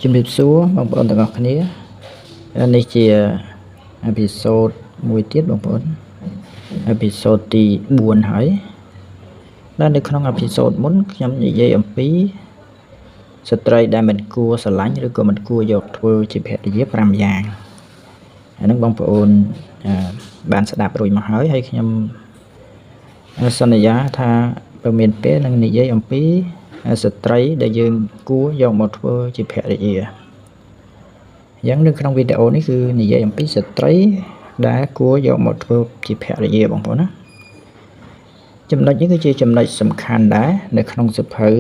ជំរាបសួរបងប្អូនទាំងអស់គ្នានេះជាអេពីសូតមួយទៀតបងប្អូនអេពីសូតទី4ហើយដែលនៅក្នុងអេពីសូតមុនខ្ញុំនិយាយអំពីស្ត្រីដែលមិនគួរស្រឡាញ់ឬក៏មិនគួរយកធ្វើជាភរិយា5យ៉ាងអាហ្នឹងបងប្អូនបានស្ដាប់រួចមកហើយខ្ញុំសន្យាថាបើមានពេលនឹងនិយាយអំពីស្ត្រីដែលយើងគួរយកមកធ្វើជាភរិយាយ៉ាងនៅក្នុងវីដេអូនេះគឺនិយាយអំពីស្ត្រីដែលគួរយកមកធ្វើជាភរិយាបងប្អូនណាចំណុចនេះគឺជាចំណុចសំខាន់ដែរនៅក្នុងសភៅ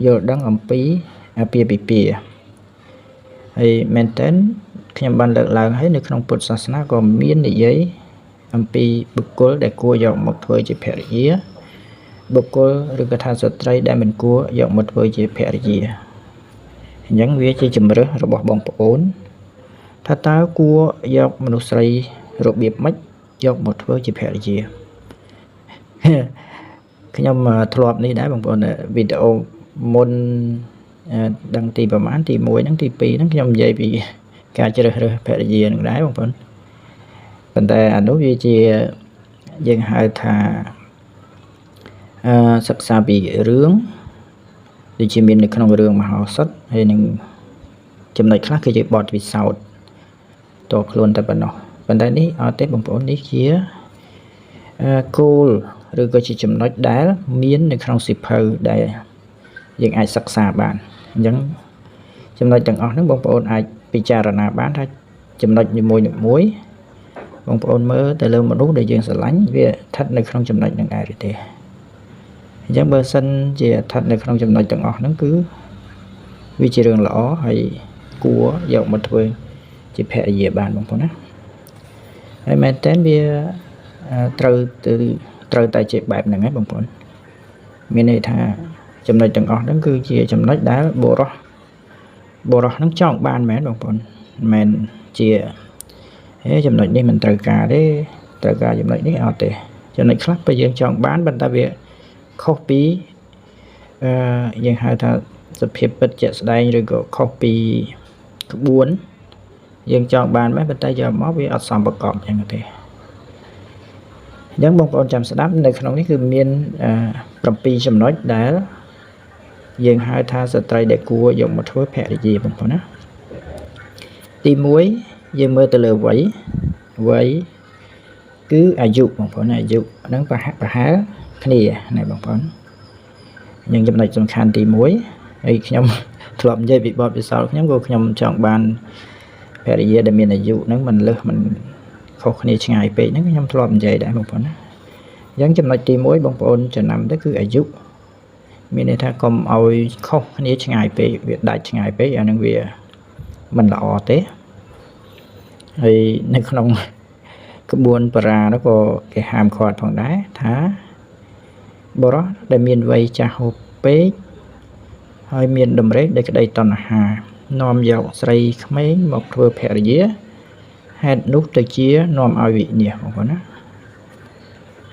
យល់ដឹងអំពីអាពាហ៍ពិពាហ៍ហើយមែនតើខ្ញុំបានលើកឡើងហើយនៅក្នុងពុទ្ធសាសនាក៏មាននិយាយអំពីបុគ្គលដែលគួរយកមកធ្វើជាភរិយាបុគ្គលឬក៏ថាស្ត្រីដែលមិនគួរយកមកធ្វើជាភរិយាអញ្ចឹងវាជាជំរើសរបស់បងប្អូនថាតើគួរយកមនុស្សស្រីរបៀបម៉េចយកមកធ្វើជាភរិយាខ្ញុំធ្លាប់នេះដែរបងប្អូនវីដេអូមុនដឹងទីប្រហែលទី1ហ្នឹងទី2ហ្នឹងខ្ញុំនិយាយពីការជ្រើសរើសភរិយានឹងដែរបងប្អូនប៉ុន្តែអានោះវាជាយើងហៅថាសិក្សាពីរឿងដូចជាមាននៅក្នុងរឿងមហោសថហើយនឹងចំណុចខ្លះគឺជាបទពិសោធន៍តខ្លួនតែប៉ុណ្ណោះប៉ុន្តែនេះអត់ទេបងប្អូននេះជាគោលឬក៏ជាចំណុចដែលមាននៅក្នុងសៀវភៅដែលយើងអាចសិក្សាបានអញ្ចឹងចំណុចទាំងអស់ហ្នឹងបងប្អូនអាចពិចារណាបានថាចំណុចនីមួយៗបងប្អូនមើលទៅលើមនុស្សដែលយើងស្រឡាញ់វាស្ថិតនៅក្នុងចំណុចហ្នឹងដែរទេអញ្ចឹងបើសិនជាស្ថិតនៅក្នុងចំណុចទាំងអស់ហ្នឹងគឺវាជារឿងល្អហើយគួរយកមកធ្វើជាភរិយាបានបងប្អូនណាហើយមែនតើវាត្រូវតែជាបែបហ្នឹងឯងបងប្អូនមានន័យថាចំណុចទាំងអស់ហ្នឹងគឺជាចំណុចដែលបុរសហ្នឹងចង់បានមែនបងប្អូនមិនជាចំណុចនេះមិនត្រូវការទេត្រូវការចំណុចនេះអត់ទេចំណុចខ្លះបើយើងចង់បានប៉ុន្តែវាខុសពីយើងហៅថាសភាពពិតជាក់ស្ដែងឬក៏ខុសពីក្បួនយើងចង់បានមែនប៉ុន្តែយកមកវាអត់សមប្រកបអញ្ចឹងទេអញ្ចឹងបងប្អូនចាំស្ដាប់នៅក្នុងនេះគឺមាន7ចំណុចដែលយើងហៅថាស្ត្រីដែលគួរយកមកធ្វើភរិយាបងប្អូនណាទី1យើងមើលទៅលើវ័យគឺអាយុបងប្អូនអាយុហ្នឹងប្រហែលគ្នាណាបងប្អូនយើងចំណុចសំខាន់ទី1ហើយខ្ញុំធ្លាប់និយាយពីបទពិសោធន៍ខ្ញុំក៏ខ្ញុំចង់បានភរិយាដែលមានអាយុហ្នឹងមិនលើសមិនខុសគ្នាឆ្ងាយពេកហ្នឹងខ្ញុំធ្លាប់និយាយដែរបងប្អូនណាអញ្ចឹងចំណុចទី1បងប្អូនចំណាំទៅគឺអាយុមានន័យថាកុំឲ្យខុសគ្នាឆ្ងាយពេកវាដាច់ឆ្ងាយពេកអានឹងវាមិនល្អទេហើយនៅក្នុងក្បួនបារានោះក៏គេហាមឃាត់ផងដែរថាបុរសដែលមានវ័យចាស់ហួសពេកហើយមានតម្រេកដោយក្តីតណ្ហានាំយកស្រីក្មេងមកធ្វើភរិយាហេតុនោះទៅជានាំឲ្យវិនាសបងប្អូនណា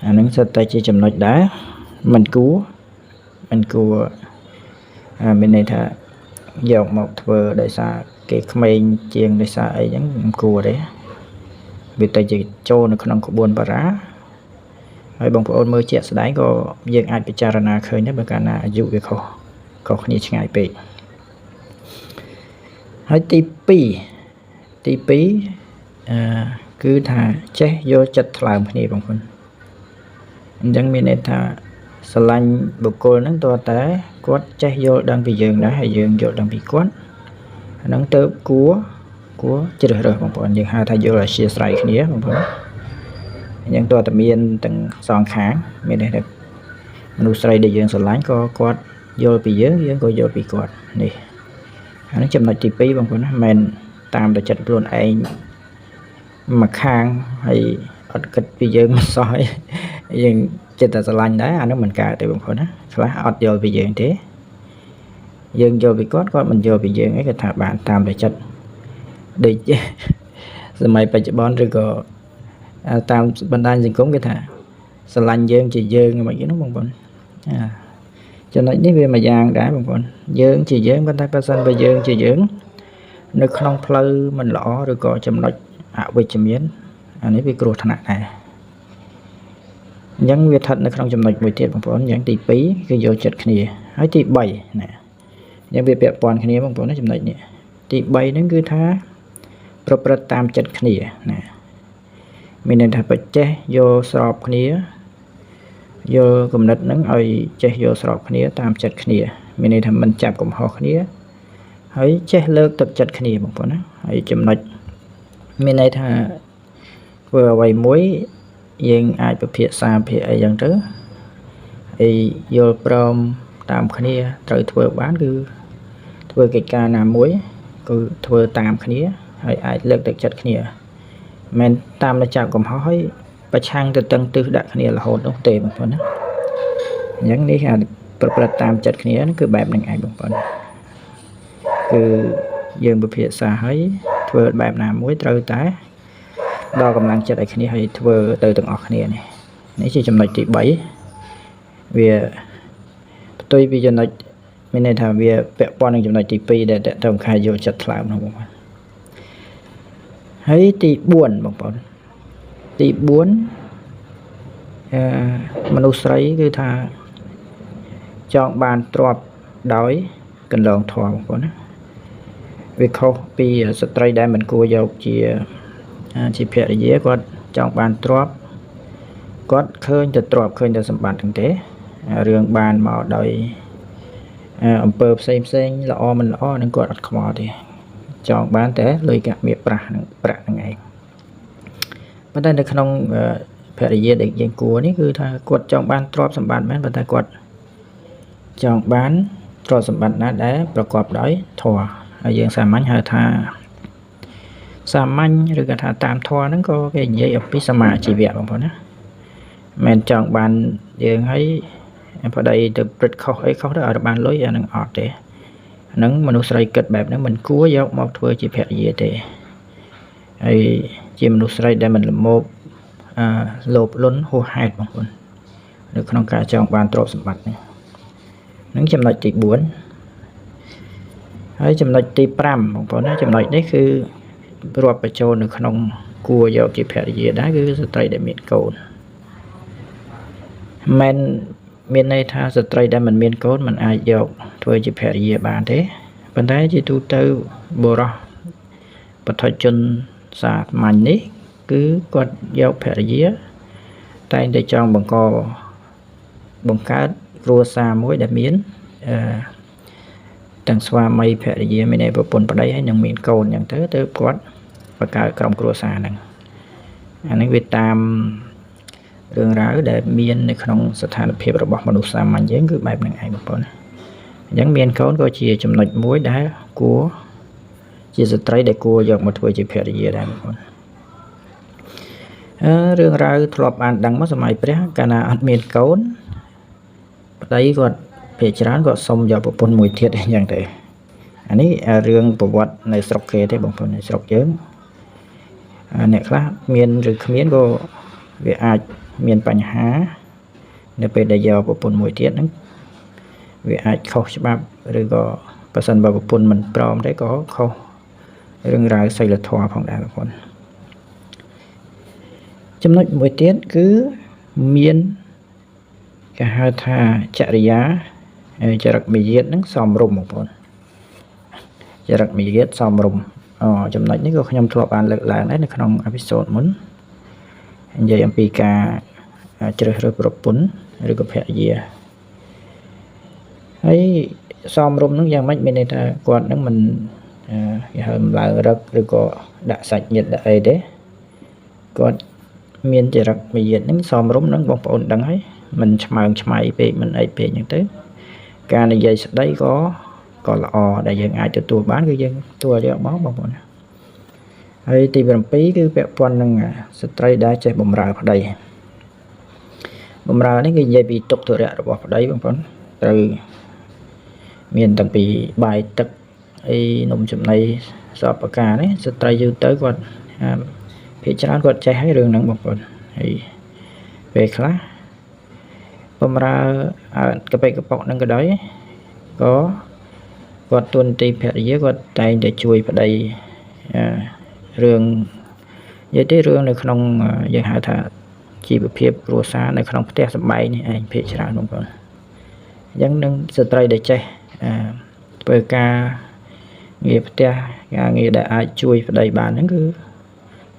អានឹងសិតតែជាចំណុចដែរមិនគួរមានន័យថាយកមកធ្វើដោយសារគេក្មេងជាងដោយសារអីចឹងមិនគួរទេវាទៅជាចូលនៅក្នុងក្បួនបារាហើយបងប្អូនមើលជាក់ស្ដែងក៏យើងអាចពិចារណាឃើញដែរបើកាលណាអាយុវាខុសគ្នាឆ្ងាយពេកហើយទី2គឺថាចេះយកចិត្តថ្លើមគ្នាបងប្អូនអញ្ចឹងមានន័យថាស្រឡាញ់បុគ្គលហ្នឹងតើតែគាត់ចេះយល់ដឹងពីយើងដែរហើយយើងយល់ដឹងពីគាត់អាហ្នឹងទៅគួរជ្រើសរើសបងប្អូនយើងហៅថាយល់អធ្យាស្រ័យគ្នាបងប្អូនអញ្ចឹងតើតែមានទាំងសងខាងមានន័យថាមនុស្សស្រីដែលយើងស្រឡាញ់ក៏គាត់យល់ពីយើងក៏យល់ពីគាត់នេះអានេះចំណុចទី2បងប្អូនណាមិនតាមតែចិត្តខ្លួនឯងមួយខាងហើយអត់គិតពីយើងមិនសោះយើងចិត្តតែស្រឡាញ់ដែរអានោះមិនកើតទេបងប្អូនណាខ្លះអត់យល់ពីយើងទេយើងយល់ពីគាត់មិនយល់ពីយើងអីគាត់ថាបានតាមតែចិត្តដូចសម័យបច្ចុប្បន្នឬក៏តាមបណ្ដាញសង្គមគេថាស្រឡាញ់យើងជាយើងមិនគេនោះបងប្អូន ចំណុចនេះវាមួយយ៉ាងដែរបងប្អូនយើងជាយើងប៉ុន្តែបើសិនបើយើងជាយើងនៅក្នុងផ្លូវមិនល្អឬក៏ចំណុចអវិជ្ជមានអានេះវាគ្រោះថ្នាក់ដែរអញ្ចឹងវាស្ថិតនៅក្នុងចំណុចមួយទៀតបងប្អូនយ៉ាងទី2គឺយកចិត្តគ្នាហើយទី3ណាអញ្ចឹងវាពាក់ព័ន្ធគ្នាបងប្អូនណាចំណុចនេះទី3ហ្នឹងគឺថាប្រព្រឹត្តតាមចិត្តគ្នាណាមានន័យថាបច្ចេកយកស្របគ្នាយកគំនិតហ្នឹងឲ្យចេះយកស្របគ្នាតាមចិត្តគ្នាមានន័យថាមិនចាប់កំហុសគ្នាហើយចេះលើកទឹកចិត្តគ្នាបងប្អូនណាហើយចំណុចមានន័យថាធ្វើអ្វីមួយយើងអាចពិភាក្សាភាអីចឹងទៅហើយយល់ព្រមតាមគ្នាត្រូវធ្វើបានគឺធ្វើកិច្ចការណាមួយគឺធ្វើតាមគ្នាហើយអាចលើកទឹកចិត្តគ្នាមិនតាមតែចាប់កំហុសហើយប្រឆាំងទៅតឹងទឹះដាក់គ្នារហូតនោះទេបងប្អូនណាអញ្ចឹងនេះគេប្រព្រឹត្តតាមចិត្តគ្នាគឺបែបហ្នឹងឯងបងប្អូនគឺយើងពិភាក្សាហើយធ្វើបែបណាមួយត្រូវតែដល់កម្លាំងចិត្តឲ្យគ្នាហើយធ្វើទៅទាំងអស់គ្នានេះជាចំណុចទី3វាផ្ទុយពីចំណុចមានន័យថាវាពាក់ព័ន្ធនឹងចំណុចទី2ដែលតើតើខែយកចិត្តថ្លើមនោះបងប្អូនហើយទី4បងប្អូនទី4មនុស្សស្រីគឺថាចង់បានទ្រព្យដោយកន្លងធម៌បងប្អូនណាវាខុសពីស្ត្រីដែលមិនគួរយកជាភរិយាគាត់ចង់បានទ្រព្យគាត់ឃើញតែទ្រព្យឃើញតែសម្បត្តិហ្នឹងទេរឿងបានមកដោយអំពើផ្សេងល្អមិនល្អនឹងគាត់អត់ខ្វល់ទេចង់បានតែលុយកាក់មាសប្រាក់ហ្នឹងឯងប៉ុន្តែនៅក្នុងភរិយាដែលយើងគួរនេះគឺថាគាត់ចង់បានទ្រព្យសម្បត្តិមែនប៉ុន្តែគាត់ចង់បានទ្រព្យសម្បត្តិណាដែលប្រកបដោយធម៌ហើយយើងសាមញ្ញហៅថាសាមញ្ញឬក៏ថាតាមធម៌ហ្នឹងក៏គេនិយាយអំពីសមាជីវៈបងប្អូនណាមិនចង់បានយើងឲ្យប្តីទៅព្រឹត្តខុសអីខុសទៅឲ្យបានលុយអានឹងអត់ទេហ្នឹងមនុស្សស្រីគិតបែបហ្នឹងមិនគួរយកមកធ្វើជាភរិយាទេហើយជាមនុស្សស្រីដែលមិនល្មមលោភលន់ហួសហេតុបងប្អូននៅក្នុងការចង់បានទ្រព្យសម្បត្តិហ្នឹងចំណុចទី4ហើយចំណុចទី5បងប្អូនណាចំណុចនេះគឺរាប់បញ្ចូលនៅក្នុងគួរយកជាភរិយាដែរគឺស្ត្រីដែលមានកូនមិនមានន័យថាស្ត្រីដែលមិនមានកូនមិនអាចយកធ្វើជាភរិយាបានទេប៉ុន្តែជាទូទៅបុរសបឋិជនសាមញ្ញនេះគឺគាត់យកភរិយាតែងតែចង់បង្កើតគ្រួសារមួយដែលមានទាំងស្វាមីភរិយាមានន័យប្រពន្ធប្តីហើយនឹងមានកូនអញ្ចឹងទៅគាត់បង្កើតក្រុមគ្រួសារហ្នឹងអានេះវាតាមរឿងរ៉ាវដែលមាននៅក្នុងស្ថានភាពរបស់មនុស្សសាមញ្ញយើងគឺបែបហ្នឹងឯងបងប្អូនអញ្ចឹងមានកូនក៏ជាចំណុចមួយដែលគួរជាស្ត្រីដែលគួរយកមកធ្វើជាភរិយាដែរបងប្អូនរឿងរ៉ាវធ្លាប់បានដឹងមកសម័យព្រះកាលណាអត់មានកូនប្តីគាត់ភាគច្រើនគាត់សុំយកប្រពន្ធមួយទៀតអញ្ចឹងទៅអានេះរឿងប្រវត្តិនៅស្រុកគេទេបងប្អូននៅស្រុកយើងអ្នកខ្លះមានឬគ្មានក៏វាអាចមានបញ្ហានៅពេលដែលយកប្រពន្ធមួយទៀតហ្នឹងវាអាចខុសច្បាប់ឬក៏បើសិនបើប្រពន្ធមិនព្រមទេក៏ខុសរឿងរ៉ាវសីលធម៌ផងដែរបងប្អូនចំណុចមួយទៀតគឺមានគេហៅថាចរិយាចរិតមាយាទហ្នឹងសមរម្យបងប្អូនចរិតមាយាទសមរម្យចំណុចនេះក៏ខ្ញុំធ្លាប់បានលើកឡើងដែរនៅក្នុងអេពីសូតមុននិយាយអំពីការជ្រើសរើសប្រពន្ធឬក៏ភរិយាហើយសមរម្យហ្នឹងយ៉ាងម៉េចមានន័យថាគាត់ហ្នឹងមិនគេហៅឡើងរឹកឬក៏ដាក់សាច់ញាតិដាក់អីទេគាត់មានចរិតមាយាទហ្នឹងសមរម្យហ្នឹងបងប្អូនដឹងហើយមិនឆ្មើងឆ្មៃពេកមិនអីពេកអញ្ចឹងទៅការនិយាយស្ដីក៏ល្អដែលយើងអាចទទួលបានគឺយើងទទួលយកមកបងប្អូនហើយទី7គឺពាក់ព័ន្ធនឹងស្ត្រីដែលចេះបម្រើប្តីបម្រើនេះគឺនិយាយពីទុក្ខធុរៈរបស់ប្តីបងប្អូនត្រូវមានតាំងពីបាយទឹកអីនំចំណីសពប្រការនេះស្ត្រីយូរទៅគាត់ភាគច្រើនគាត់ចេះហើយរឿងហ្នឹងបងប្អូនហើយពេលខ្លះ បំរើកប៉ិកប៉ុកនឹងក៏ដោយក៏គាត់ទួនាទីភរិយាគាត់តែងតែជួយប្តីរឿងនិយាយទៅរឿងនៅក្នុងយើងហៅថាជីវភាពគ្រួសារនៅក្នុងផ្ទះសម្បែងនេះឯងភាគច្រើនបងប្អូនអញ្ចឹងនឹងស្ត្រីដែលចេះធ្វើការងារផ្ទះការងារដែលអាចជួយប្តីបានហ្នឹងគឺ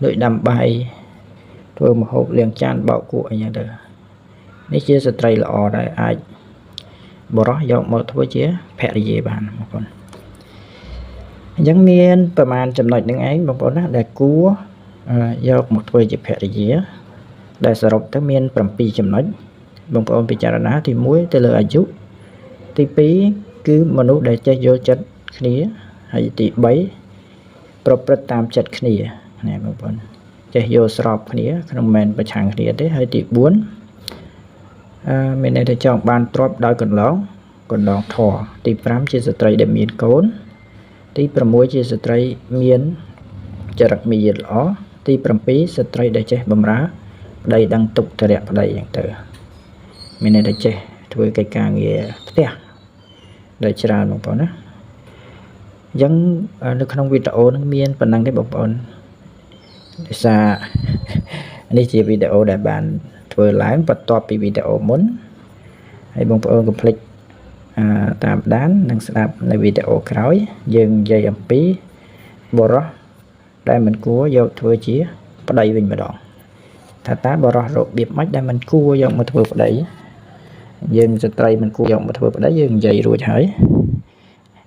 ដូចដាំបាយធ្វើម្ហូបលាងចានបោកគក់អីចឹងទៅនេះជាស្ត្រីល្អដែលអាចបរោះយកមកធ្វើជាភរិយាបានបងប្អូនអញ្ចឹងមានប្រមាណចំណុចនឹងឯងបងប្អូនណាដែលគួរយកមកធ្វើជាភរិយាដែលសរុបទៅមាន7ចំណុចបងប្អូនពិចារណាទី1ទៅលើអាយុទី2គឺមនុស្សដែលចេះយល់ចិត្តគ្នាហើយទី3ប្រព្រឹត្តតាមចិត្តគ្នាណាបងប្អូនចេះយល់ស្របគ្នាក្នុងមិនប្រឆាំងគ្នាទេហើយទី4មានន័យថាចង់បានទ្រព្យដោយកន្លងធម៌ទី5ជាស្ត្រីដែលមានកូនទី6ជាស្ត្រីមានចរិតមារយាទល្អទី7ស្ត្រីដែលចេះបម្រើប្តីដឹងទុក្ខធរៈប្តីយ៉ាងទៅមានន័យថាចេះធ្វើកិច្ចការងារផ្ទះដែលច្រើនបងប្អូនណាអញ្ចឹងនៅក្នុងវីដេអូនឹងមានប៉ុណ្ណឹងទេបងប្អូនដោយសារនេះជាវីដេអូដែលបានធ្វើឡើងបន្ទាប់ពីវីដេអូមុនហើយបងប្អូនកុំភ្លេចតាមដាននិងស្ដាប់នៅវីដេអូក្រោយយើងនិយាយអំពីបរិសុទ្ធដែលមិនគួរយកធ្វើជាប្តីវិញម្ដងថាតើបរិសុទ្ធរបៀបម៉េចដែលមិនគួរយកមកធ្វើប្តីយើងស្ត្រីមិនគួរយកមកធ្វើប្តីយើងនិយាយរួចហើយ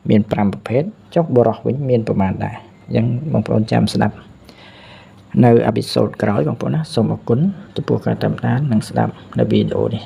មាន5ប្រភេទចុះបរិសុទ្ធវិញមានប្រមាណដែរអញ្ចឹងបងប្អូនចាំស្ដាប់នៅអេពីសូតក្រោយបងប្អូនណាសូមអរគុណចំពោះការតាមដាននិងស្ដាប់នៅវីដេអូនេះ